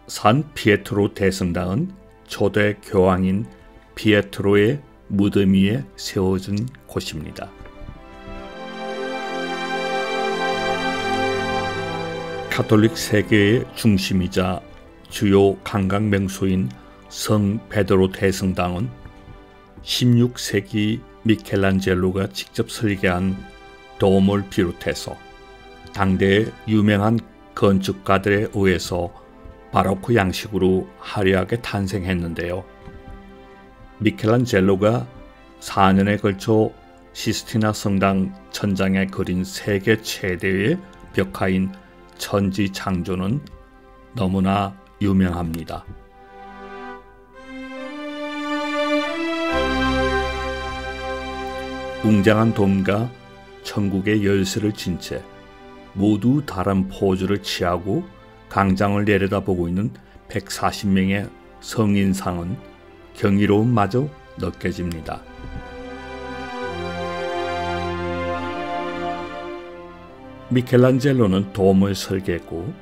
산 피에트로 대성당은 초대 교황인 피에트로의 무덤 위에 세워진 곳입니다. 가톨릭 세계의 중심이자 주요 관광 명소인 성 베드로 대성당은 16세기 미켈란젤로가 직접 설계한 돔을 비롯해서 당대의 유명한 건축가들에 의해서 바로크 양식으로 화려하게 탄생했는데요. 미켈란젤로가 4년에 걸쳐 시스티나 성당 천장에 그린 세계 최대의 벽화인 천지창조는 너무나 유명합니다. 웅장한 돔과 천국의 열쇠를 진 채 모두 다른 포즈를 취하고 광장을 내려다보고 있는 140명의 성인상은 경이로움마저 느껴집니다. 미켈란젤로는 돔을 설계했고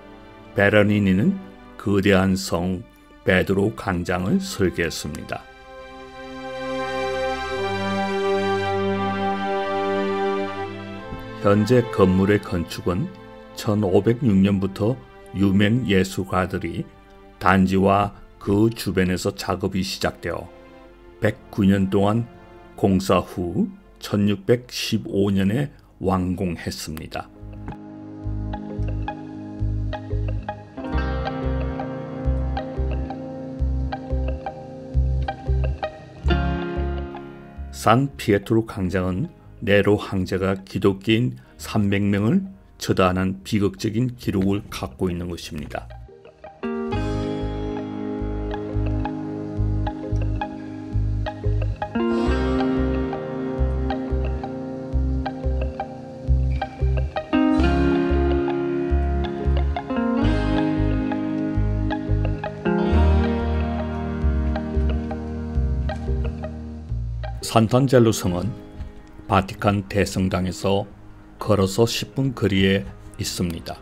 베르니니는 거대한 성 베드로 광장을 설계했습니다. 현재 건물의 건축은 1506년부터 유명 예술가들이 단지와 그 주변에서 작업이 시작되어 109년 동안 공사 후 1615년에 완공했습니다. 산 피에트로 광장은 네로 황제가 기독교인 300명을 처단한 비극적인 기록을 갖고 있는 것입니다. 산탄젤로 성은 바티칸 대성당에서 걸어서 10분 거리에 있습니다.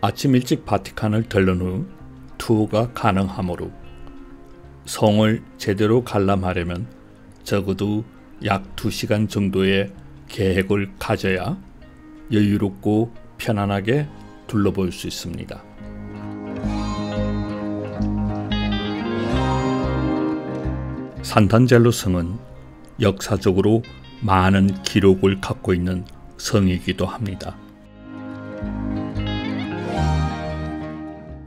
아침 일찍 바티칸을 들른 후 투어가 가능하므로 성을 제대로 관람하려면 적어도 약 2시간 정도의 계획을 가져야 여유롭고 편안하게 둘러볼 수 있습니다. 산탄젤로 성은 역사적으로 많은 기록을 갖고 있는 성이기도 합니다.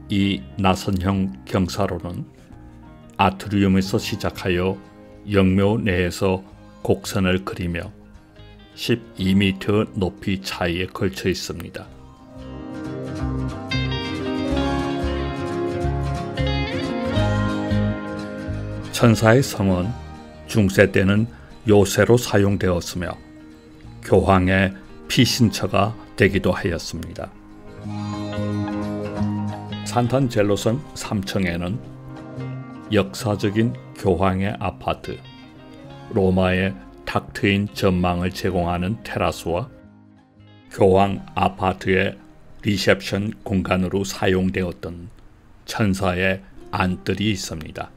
이 나선형 경사로는 아트리움에서 시작하여 영묘 내에서 곡선을 그리며 12m 높이 차이에 걸쳐 있습니다. 천사의 성은 중세 때는 요새로 사용되었으며 교황의 피신처가 되기도 하였습니다. 산탄젤로성 3층에는 역사적인 교황의 아파트, 로마의 탁 트인 전망을 제공하는 테라스와 교황 아파트의 리셉션 공간으로 사용되었던 천사의 안뜰이 있습니다.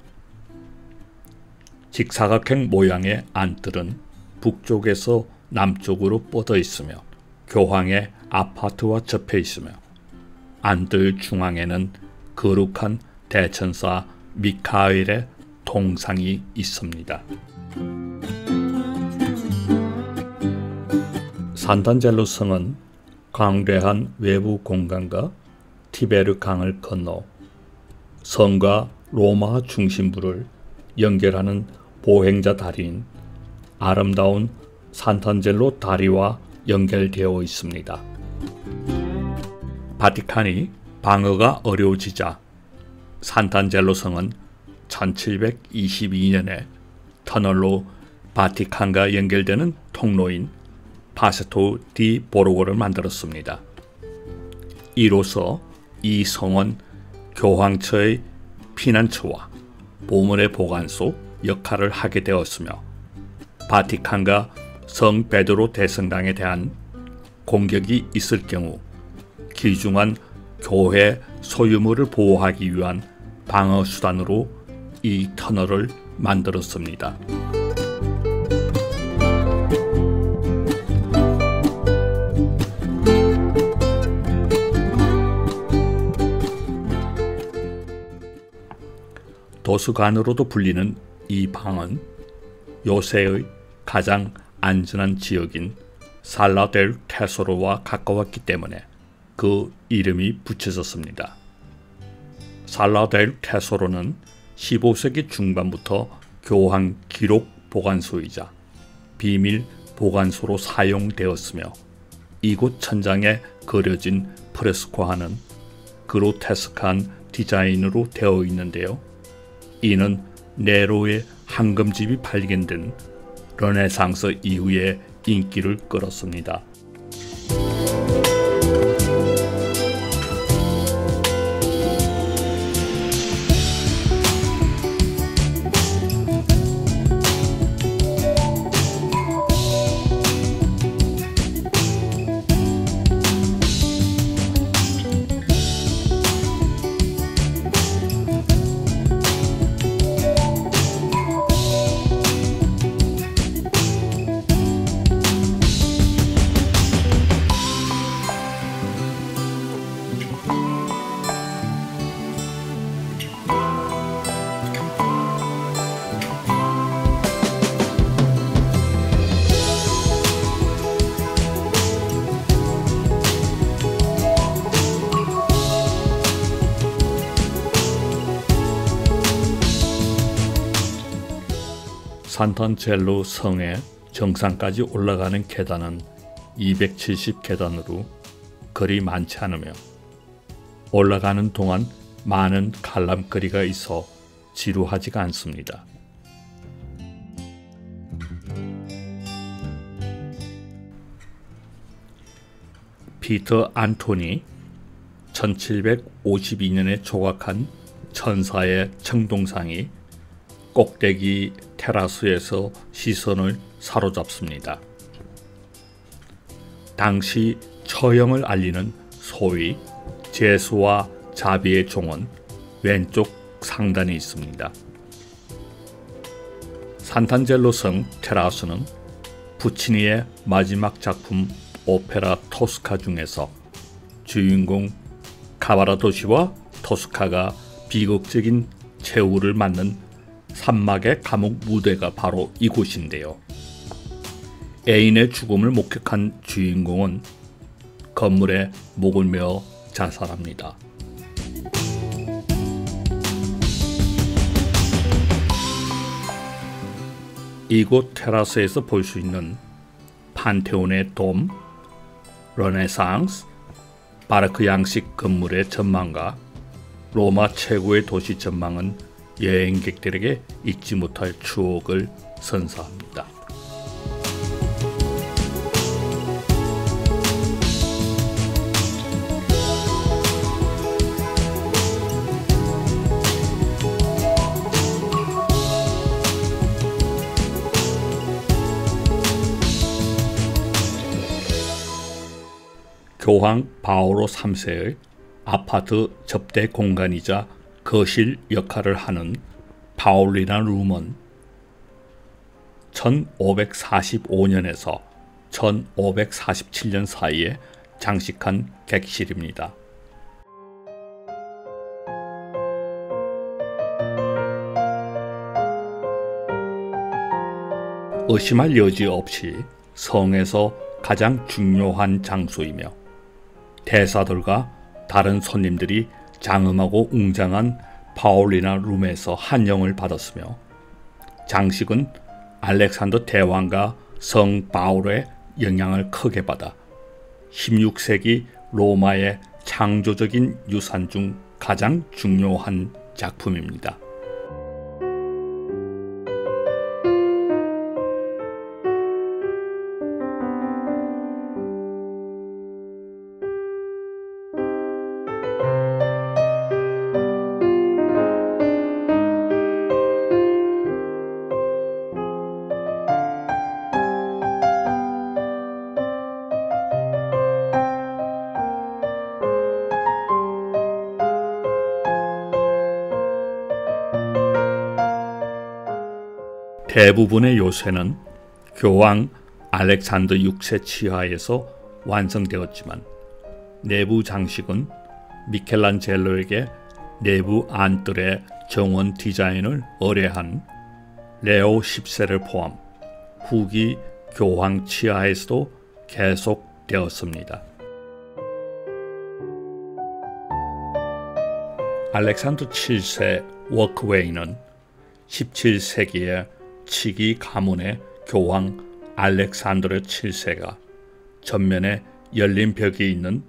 직사각형 모양의 안뜰은 북쪽에서 남쪽으로 뻗어 있으며 교황의 아파트와 접해 있으며 안뜰 중앙에는 거룩한 대천사 미카엘의 동상이 있습니다. 산탄젤로 성은 광대한 외부 공간과 티베르 강을 건너 성과 로마 중심부를 연결하는 보행자 다리인 아름다운 산탄젤로 다리와 연결되어 있습니다. 바티칸이 방어가 어려워지자 산탄젤로 성은 1722년에 터널로 바티칸과 연결되는 통로인 파세토 디 보르고를 만들었습니다. 이로써 이 성은 교황처의 피난처와 보물의 보관소 역할을 하게 되었으며 바티칸과 성 베드로 대성당에 대한 공격이 있을 경우 귀중한 교회 소유물을 보호하기 위한 방어 수단으로 이 터널을 만들었습니다. 도서관으로도 불리는 이 방은 요새의 가장 안전한 지역인 살라 델 테소로와 가까웠기 때문에 그 이름이 붙여졌습니다. 살라 델 테소로는 15세기 중반부터 교황 기록 보관소이자 비밀 보관소로 사용되었으며 이곳 천장에 그려진 프레스코화는 그로테스크한 디자인으로 되어 있는데요. 이는 네로의 황금집이 발견된 르네상스 이후에 인기를 끌었습니다. 산탄젤로 성의 정상까지 올라가는 계단은 270계단으로 그리 많지 않으며 올라가는 동안 많은 관람거리가 있어 지루하지가 않습니다. 피터 안토니 1752년에 조각한 천사의 청동상이 꼭대기 테라스에서 시선을 사로잡습니다. 당시 처형을 알리는 소위 제수와 자비의 종은 왼쪽 상단에 있습니다. 산탄젤로 성 테라스는 부치니의 마지막 작품 오페라 토스카 중에서 주인공 카바라도시와 토스카가 비극적인 최후를 맞는 산막의 감옥 무대가 바로 이곳인데요. 애인의 죽음을 목격한 주인공은 건물에 목을 메어 자살합니다. 이곳 테라스에서 볼 수 있는 판테온의 돔, 르네상스, 바르크 양식 건물의 전망과 로마 최고의 도시 전망은 여행객들에게 잊지 못할 추억을 선사합니다. 교황 바오로 3세의 아파트 접대 공간이자 거실 역할을 하는 파울리나 룸은 1545년에서 1547년 사이에 장식한 객실입니다. 의심할 여지 없이 성에서 가장 중요한 장소이며 대사들과 다른 손님들이 장엄하고 웅장한 파울리나 룸에서 한영을 받았으며 장식은 알렉산더 대왕과 성 바울의 영향을 크게 받아 16세기 로마의 창조적인 유산 중 가장 중요한 작품입니다. 대부분의 요새는 교황 알렉산더 6세 치하에서 완성되었지만 내부 장식은 미켈란젤로에게 내부 안뜰의 정원 디자인을 의뢰한 레오 10세를 포함 후기 교황 치하에서도 계속되었습니다. 알렉산더 7세 워크웨이는 17세기의 치기 가문의 교황 알렉산더 7세가 전면에 열린 벽이 있는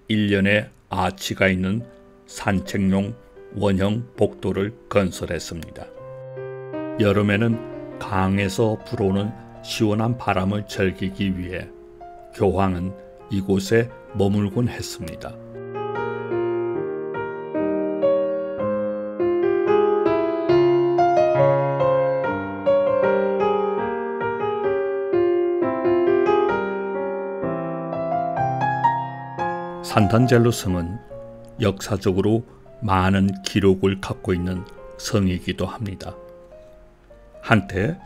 일련의 아치가 있는 산책용 원형 복도를 건설했습니다. 여름에는 강에서 불어오는 시원한 바람을 즐기기 위해 교황은 이곳에 머물곤 했습니다. 산탄젤로 성은 역사적으로 많은 기록을 갖고 있는 성이기도 합니다. 한때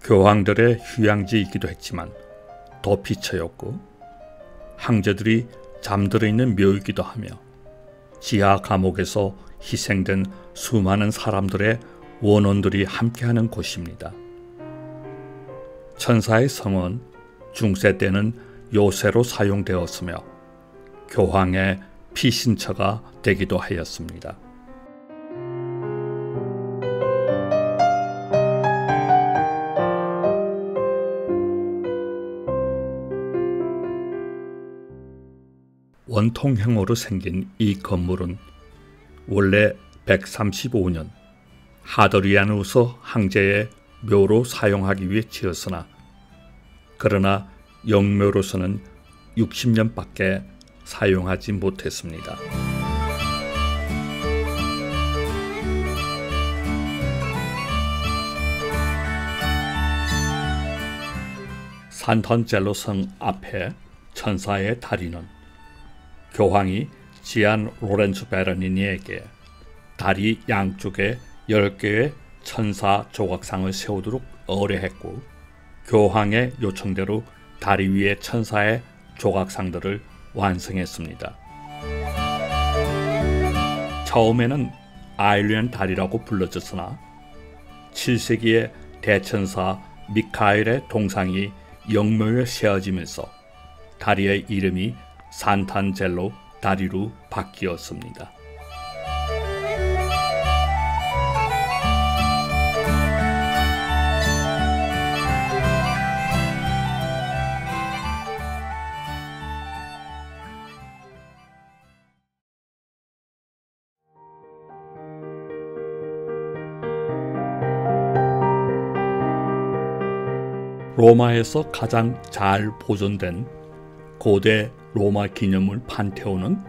교황들의 휴양지이기도 했지만 도피처였고 황제들이 잠들어 있는 묘이기도 하며 지하 감옥에서 희생된 수많은 사람들의 원혼들이 함께하는 곳입니다. 천사의 성은 중세 때는 요새로 사용되었으며 교황의 피신처가 되기도 하였습니다. 원통형으로 생긴 이 건물은 원래 135년 하드리아누스 황제의 묘로 사용하기 위해 지었으나 그러나 영묘로서는 60년밖에 사용하지 못했습니다. 산탄젤로 성 앞에 천사의 다리는 교황이 지안 로렌조 베르니니에게 다리 양쪽에 10개의 천사 조각상을 세우도록 의뢰했고 교황의 요청대로 다리 위에 천사의 조각상들을 완성했습니다. 처음에는 아일리안 다리라고 불러졌으나 7세기에 대천사 미카엘의 동상이 영묘에 세워지면서 다리의 이름이 산탄젤로 다리로 바뀌었습니다. 로마에서 가장 잘 보존된 고대 로마 기념물 판테온은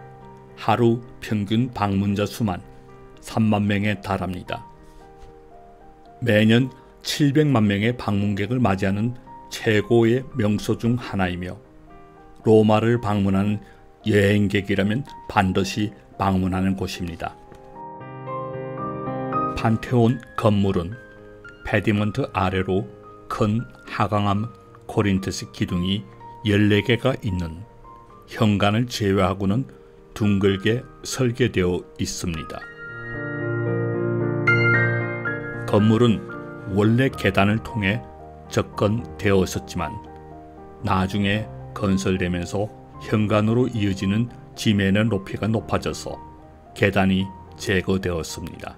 하루 평균 방문자 수만 3만 명에 달합니다. 매년 700만 명의 방문객을 맞이하는 최고의 명소 중 하나이며 로마를 방문하는 여행객이라면 반드시 방문하는 곳입니다. 판테온 건물은 페디먼트 아래로 큰 하강암 코린테스 기둥이 14개가 있는 현관을 제외하고는 둥글게 설계되어 있습니다. 건물은 원래 계단을 통해 접근되어 있었지만 나중에 건설되면서 현관으로 이어지는 지면의 높이가 높아져서 계단이 제거되었습니다.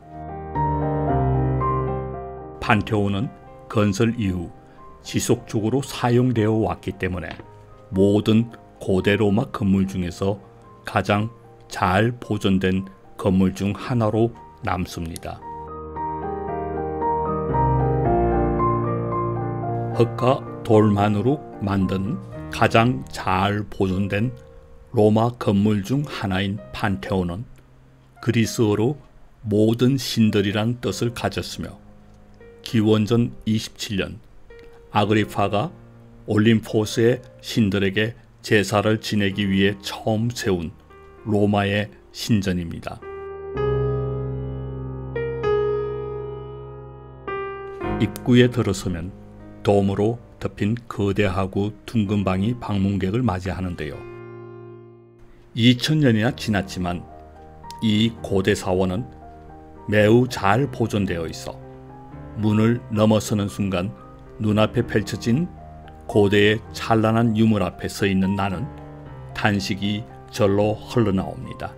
판테온은 건설 이후 지속적으로 사용되어 왔기 때문에 모든 고대 로마 건물 중에서 가장 잘 보존된 건물 중 하나로 남습니다. 흙과 돌만으로 만든 가장 잘 보존된 로마 건물 중 하나인 판테온은 그리스어로 모든 신들이란 뜻을 가졌으며 기원전 27년 아그리파가 올림포스의 신들에게 제사를 지내기 위해 처음 세운 로마의 신전입니다. 입구에 들어서면 돔으로 덮인 거대하고 둥근 방이 방문객을 맞이하는데요. 2000년이나 지났지만 이 고대 사원은 매우 잘 보존되어 있어 문을 넘어서는 순간 눈앞에 펼쳐진 고대의 찬란한 유물 앞에 서 있는 나는 탄식이 절로 흘러나옵니다.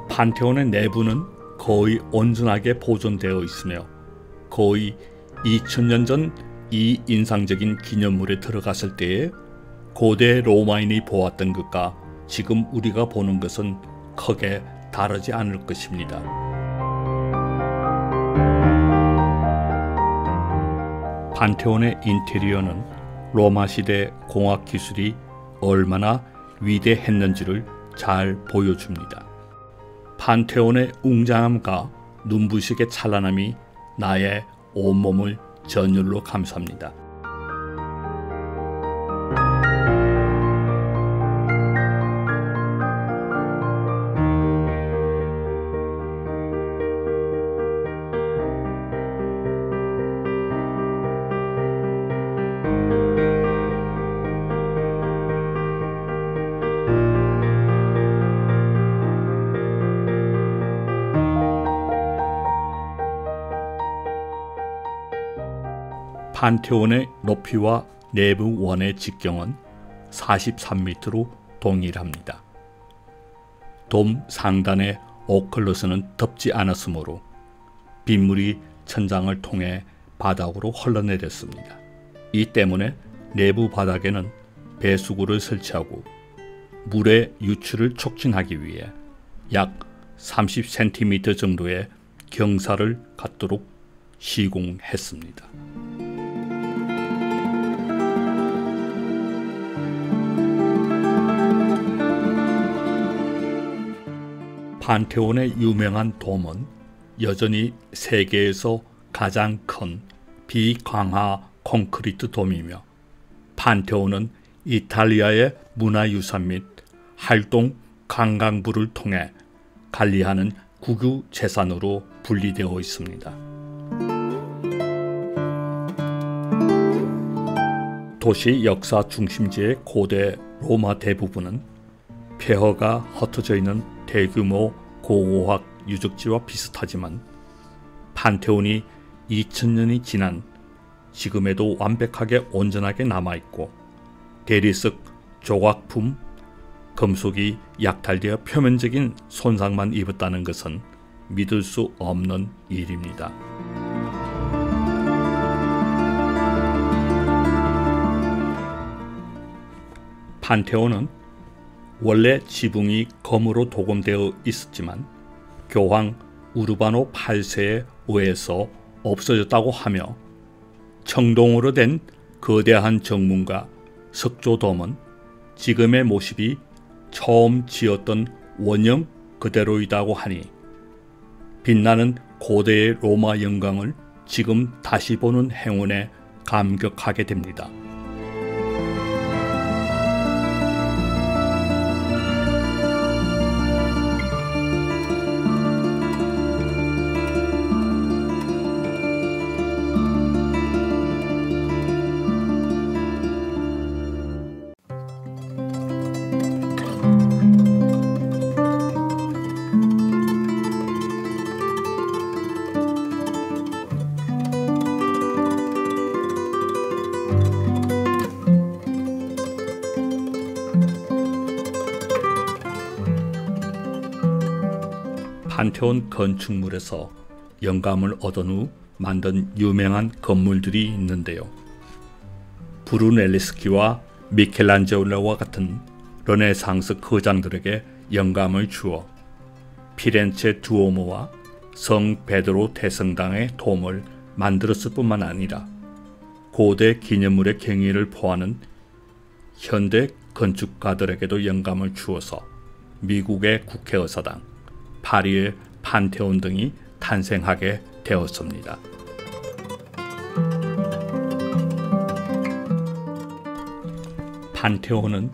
판테온의 내부는 거의 온전하게 보존되어 있으며 거의 2000년 전 이 인상적인 기념물에 들어갔을 때에 고대 로마인이 보았던 것과 지금 우리가 보는 것은 크게 다르지 않을 것입니다. 판테온의 인테리어는 로마 시대 공학 기술이 얼마나 위대했는지를 잘 보여줍니다. 판테온의 웅장함과 눈부시게 찬란함이 나의 온몸을 전율로 감쌉니다. 판테온의 높이와 내부 원의 직경은 43m로 동일합니다. 돔 상단의 오클러스는 덮지 않았으므로 빗물이 천장을 통해 바닥으로 흘러내렸습니다. 이 때문에 내부 바닥에는 배수구를 설치하고 물의 유출을 촉진하기 위해 약 30cm 정도의 경사를 갖도록 시공했습니다. 판테온의 유명한 돔은 여전히 세계에서 가장 큰 비광화 콘크리트 돔이며 판테온은 이탈리아의 문화유산 및 활동 관광부를 통해 관리하는 국유 재산으로 분리되어 있습니다. 도시 역사 중심지의 고대 로마 대부분은 폐허가 흩어져 있는 대규모 고고학 유적지와 비슷하지만 판테온이 2000년이 지난 지금에도 완벽하게 온전하게 남아있고 대리석 조각품, 금속이 약탈되어 표면적인 손상만 입었다는 것은 믿을 수 없는 일입니다. 판테온은 원래 지붕이 검으로 도금되어 있었지만 교황 우르바노 8세에 의해서 없어졌다고 하며 청동으로 된 거대한 정문과 석조돔은 지금의 모습이 처음 지었던 원형 그대로이다고 하니 빛나는 고대의 로마 영광을 지금 다시 보는 행운에 감격하게 됩니다. 판테온 건축물에서 영감을 얻은 후 만든 유명한 건물들이 있는데요. 브루넬레스키와 미켈란젤로와 같은 르네상스 거장들에게 영감을 주어 피렌체 두오모와 성 베드로 대성당의 돔을 만들었을 뿐만 아니라 고대 기념물의 경의를 포하는 현대 건축가들에게도 영감을 주어서 미국의 국회의사당, 파리의 판테온 등이 탄생하게 되었습니다. 판테온은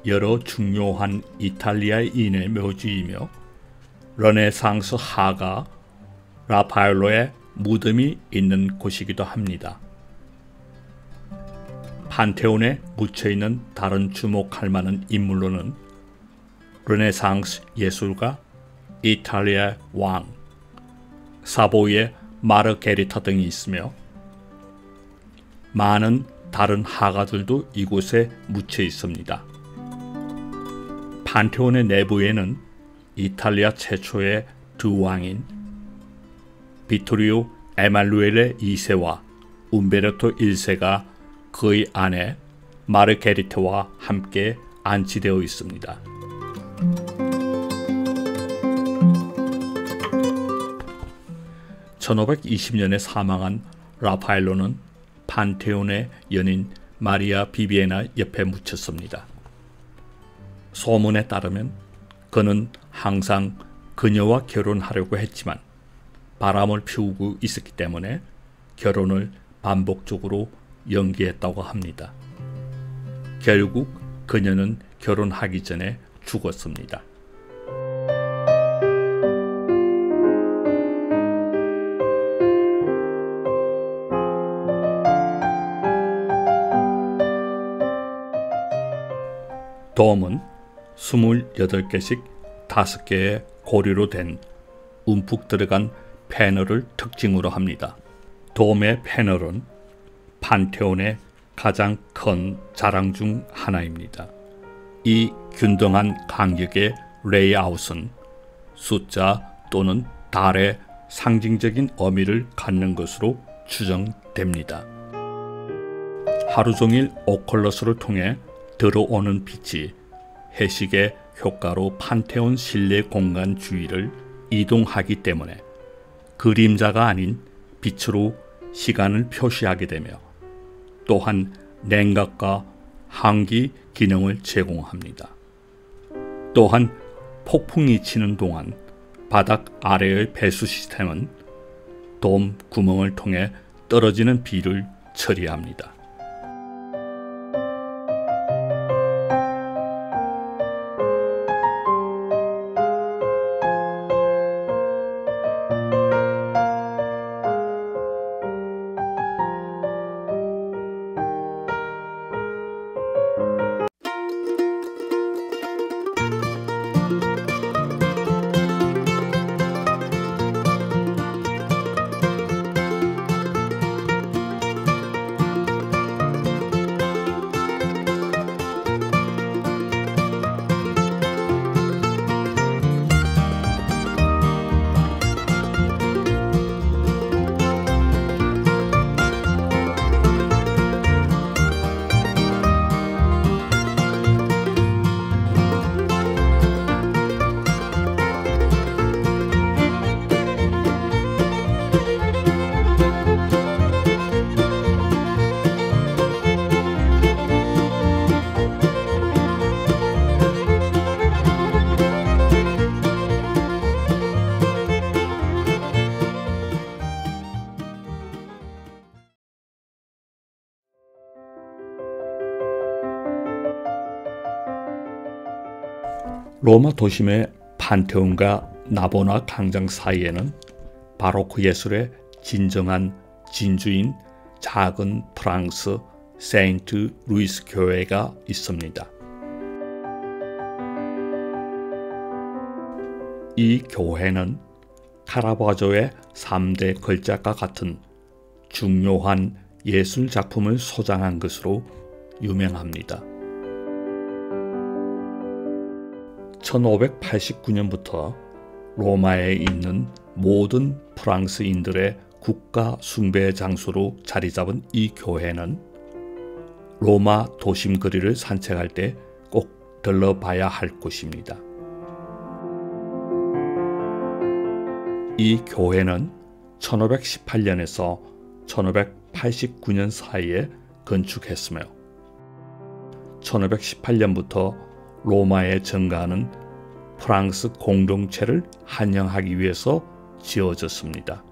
여러 중요한 이탈리아인의 묘지이며 르네상스 화가 라파엘로의 무덤이 있는 곳이기도 합니다. 판테온에 묻혀있는 다른 주목할 만한 인물로는 르네상스 예술가, 이탈리아의 왕, 사보이의 마르게리타 등이 있으며 많은 다른 화가들도 이곳에 묻혀 있습니다. 판테온의 내부에는 이탈리아 최초의 두 왕인 비토리오 에말루엘의 2세와 움베르토 1세가 그의 아내 마르게리테와 함께 안치되어 있습니다. (1520년에) 사망한 라파엘로는 판테온의 연인 마리아 비비에나 옆에 묻혔습니다. 소문에 따르면 그는 항상 그녀와 결혼하려고 했지만 바람을 피우고 있었기 때문에 결혼을 반복적으로 연기했다고 합니다. 결국 그녀는 결혼하기 전에 죽었습니다. 돔은 28개씩 5개의 고리로 된 움푹 들어간 패널을 특징으로 합니다. 돔의 패널은 판테온의 가장 큰 자랑 중 하나입니다. 이 균등한 간격의 레이아웃은 숫자 또는 달의 상징적인 의미를 갖는 것으로 추정됩니다. 하루 종일 오컬러스를 통해 들어오는 빛이 해식의 효과로 판테온 실내 공간 주위를 이동하기 때문에 그림자가 아닌 빛으로 시간을 표시하게 되며 또한 냉각과 환기 기능을 제공합니다. 또한 폭풍이 치는 동안 바닥 아래의 배수 시스템은 돔 구멍을 통해 떨어지는 비를 처리합니다. 로마 도심의 판테온과 나보나 광장 사이에는 바로크 예술의 진정한 진주인 작은 프랑스 세인트 루이스 교회가 있습니다. 이 교회는 카라바조의 3대 걸작과 같은 중요한 예술 작품을 소장한 것으로 유명합니다. 1589년부터 로마에 있는 모든 프랑스인들의 국가 숭배 장소로 자리 잡은 이 교회는 로마 도심 거리를 산책할 때 꼭 들러봐야 할 곳입니다. 이 교회는 1518년에서 1589년 사이에 건축했으며 1518년부터 로마에 증가하는 프랑스 공동체를 환영하기 위해서 지어졌습니다.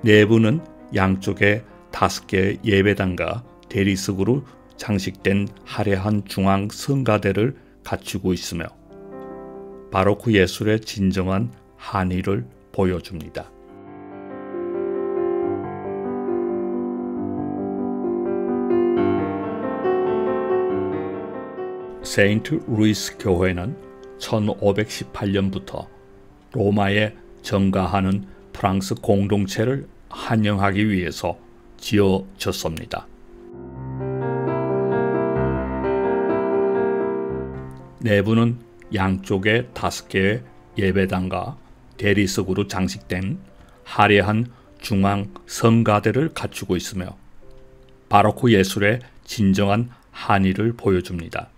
내부는 양쪽에 5개의 예배당과 대리석으로 장식된 화려한 중앙 성가대를 갖추고 있으며 바로크 예술의 진정한 한의를 보여줍니다. 세인트 루이스 교회는 1518년부터 로마에 전가하는 프랑스 공동체를 환영하기 위해서 지어졌습니다. 내부는 양쪽에 5개의 예배당과 대리석으로 장식된 화려한 중앙 성가대를 갖추고 있으며 바로크 예술의 진정한 한의를 보여줍니다.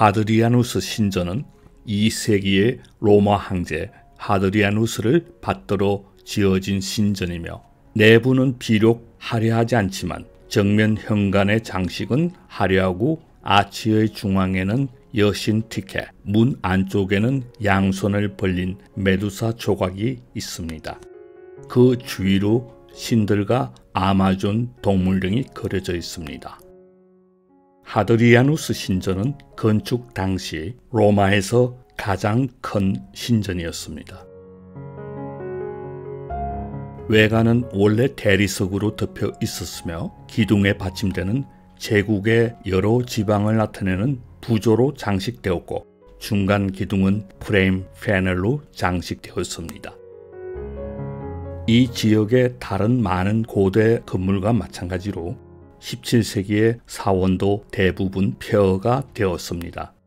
하드리아누스 신전은 2세기의 로마 황제 하드리아누스를 받들어 지어진 신전이며 내부는 비록 화려하지 않지만 정면 현관의 장식은 화려하고 아치의 중앙에는 여신 티케, 문 안쪽에는 양손을 벌린 메두사 조각이 있습니다. 그 주위로 신들과 아마존 동물 등이 그려져 있습니다. 하드리아누스 신전은 건축 당시 로마에서 가장 큰 신전이었습니다. 외관은 원래 대리석으로 덮여 있었으며 기둥에 받침되는 제국의 여러 지방을 나타내는 부조로 장식되었고 중간 기둥은 프레임 패널로 장식되었습니다. 이 지역의 다른 많은 고대 건물과 마찬가지로 17세기의 사원도 대부분 폐허가 되었습니다.